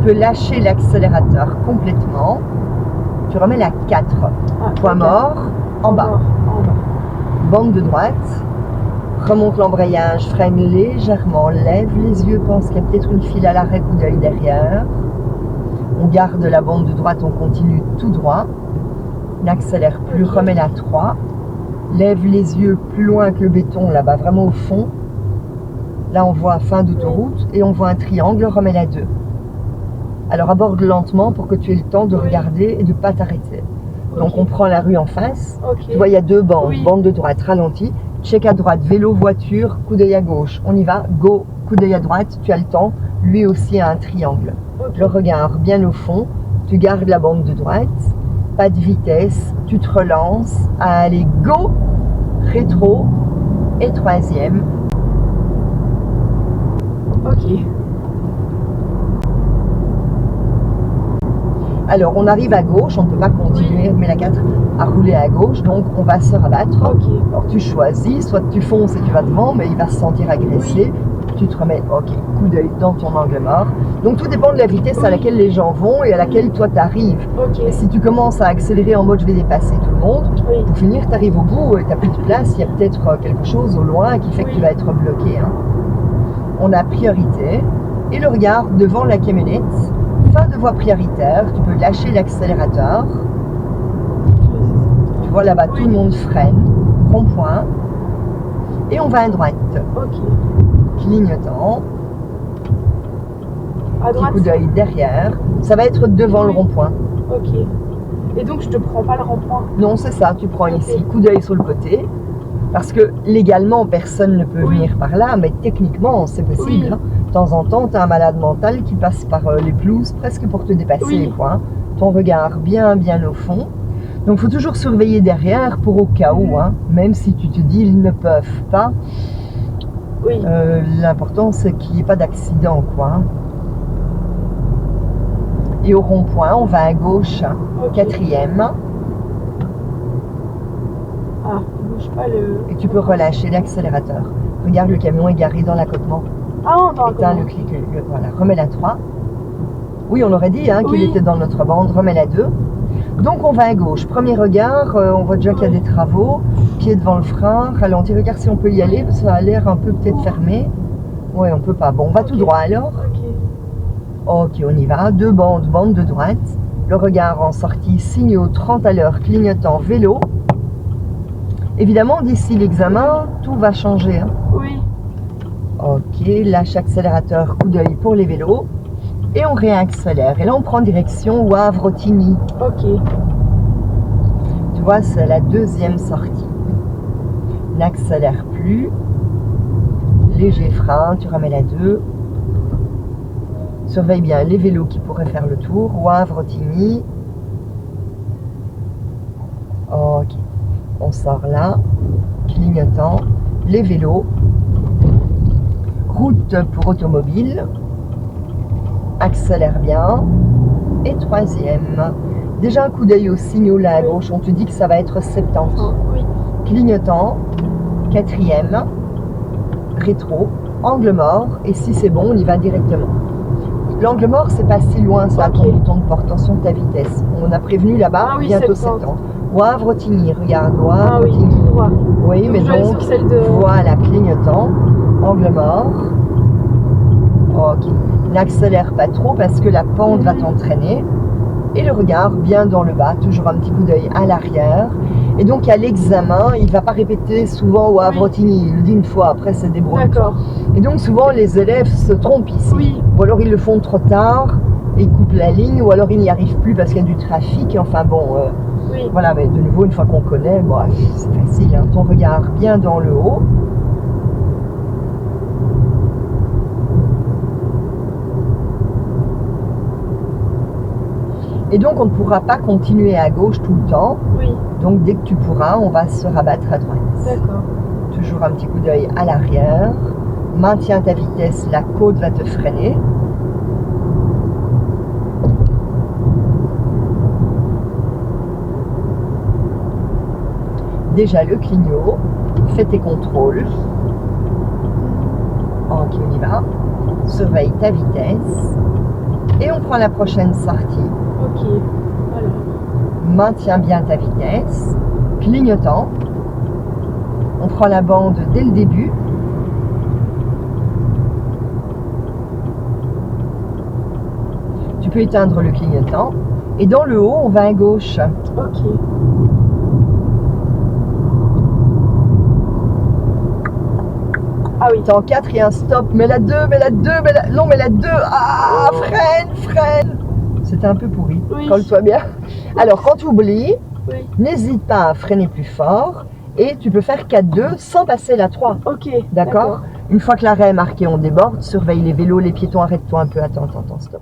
peux lâcher l'accélérateur complètement. Tu remets la 4. Point mort, en bas. Bande de droite. Remonte l'embrayage, freine légèrement, lève les yeux, pense qu'il y a peut-être une file à l'arrêt, coup d'œil derrière. On garde la bande de droite, on continue tout droit. N'accélère plus, remets la 3. Lève les yeux plus loin que le béton, là-bas, vraiment au fond. Là, on voit fin d'autoroute et on voit un triangle, remets la 2. Alors, aborde lentement pour que tu aies le temps de regarder et de ne pas t'arrêter. Donc, on prend la rue en face. Tu vois, il y a 2 bandes. Bande de droite, ralenti. Check à droite, vélo, voiture, coup d'œil à gauche. On y va, go, coup d'œil à droite, tu as le temps. Lui aussi a un triangle. Le regard bien au fond, tu gardes la bande de droite, pas de vitesse, tu te relances. Allez, go, rétro et 3e. Ok. Alors, on arrive à gauche, on ne peut pas continuer, mais la 4 à rouler à gauche, donc on va se rabattre. Alors, tu choisis, soit tu fonces et tu vas devant, mais il va se sentir agressé. Tu te remets, coup d'œil dans ton angle mort. Donc, tout dépend de la vitesse à laquelle les gens vont et à laquelle toi t'arrives. Et si tu commences à accélérer en mode je vais dépasser tout le monde, pour finir, tu arrives au bout et tu n'as plus de place, il y a peut-être quelque chose au loin qui fait que tu vas être bloqué. Hein. On a priorité et le regard devant la camionnette. Fin de voie prioritaire, tu peux lâcher l'accélérateur. Tu vois là-bas, tout le monde freine, rond-point. Et on va à droite. Clignotant. Petit coup d'œil derrière. Ça va être devant le rond-point. Et donc je te prends pas le rond-point? Non, c'est ça, tu prends ici, coup d'œil sur le côté. Parce que légalement, personne ne peut venir par là, mais techniquement, c'est possible. Hein. De temps en temps, tu as un malade mental qui passe par les pelouses presque pour te dépasser. Quoi. Ton regard bien au fond. Donc, il faut toujours surveiller derrière pour au cas où, hein, même si tu te dis ils ne peuvent pas. L'important, c'est qu'il n'y ait pas d'accident. Quoi. Et au rond-point, on va à gauche, 4e. Pas le... Et tu peux relâcher l'accélérateur. Regarde, le camion est garé dans l'accotement. Éteins le clic, voilà, remets la 3. Oui, on aurait dit hein, qu'il était dans notre bande, remets la 2. Donc on va à gauche. Premier regard, on voit déjà qu'il y a des travaux. Pied devant le frein, ralenti. Regarde si on peut y aller, parce que ça a l'air un peu peut-être fermé. Oui, on peut pas. Bon, on va tout droit alors. Ok, on y va. 2 bandes, bande de droite. Le regard en sortie, signaux 30 à l'heure, clignotant, vélo. Évidemment, d'ici l'examen, tout va changer. Hein. Ok, lâche accélérateur, coup d'œil pour les vélos. Et on réaccélère. Et là, on prend direction Wavre-Rotigny. Tu vois, c'est la 2e sortie. N'accélère plus. Léger frein, tu remets la 2. Surveille bien les vélos qui pourraient faire le tour. Wavre-Rotigny. Ok. On sort là, clignotant, les vélos, route pour automobile, accélère bien, et 3e. Déjà un coup d'œil aux signaux là à gauche, on te dit que ça va être 70. Clignotant, 4e, rétro, angle mort, et si c'est bon, on y va directement. L'angle mort, c'est pas si loin, ça, ton bouton de porte, attention de ta vitesse. On a prévenu là-bas, bientôt 70. Wavre-Rotigny, regarde, Wavre-Rotigny. Oui, mais donc, voilà, clignotant, angle mort. Ok, n'accélère pas trop parce que la pente va t'entraîner. Et le regard bien dans le bas, toujours un petit coup d'œil à l'arrière. Et donc, à l'examen, il ne va pas répéter souvent Wavre-Rotigny, il le dit une fois, après c'est débrouille. Et donc, souvent, les élèves se trompent ici. Ou alors, ils le font trop tard, et ils coupent la ligne, ou alors ils n'y arrivent plus parce qu'il y a du trafic. Enfin bon... Voilà, mais de nouveau, une fois qu'on connaît, bon, c'est facile. Hein. Ton regard bien dans le haut. Et donc, on ne pourra pas continuer à gauche tout le temps. Donc, dès que tu pourras, on va se rabattre à droite. Toujours un petit coup d'œil à l'arrière. Maintiens ta vitesse, la côte va te freiner. Déjà le clignot, fais tes contrôles. Ok, on y va. Surveille ta vitesse. Et on prend la prochaine sortie. Ok. Alors. Maintiens bien ta vitesse. Clignotant. On prend la bande dès le début. Tu peux éteindre le clignotant. Et dans le haut, on va à gauche. Ok. Ah oui. T'es en 4, il y a un stop. Mais la 2, mais la 2, mais la... Non, mais la 2. Ah, freine, freine. C'était un peu pourri. Oui. Colle-toi bien. Alors, quand tu oublies, Oui. n'hésite pas à freiner plus fort. Et tu peux faire 4-2 sans passer la 3. Ok. D'accord. Une fois que l'arrêt est marqué, on déborde. Surveille les vélos, les piétons. Arrête-toi un peu. Attends, stop.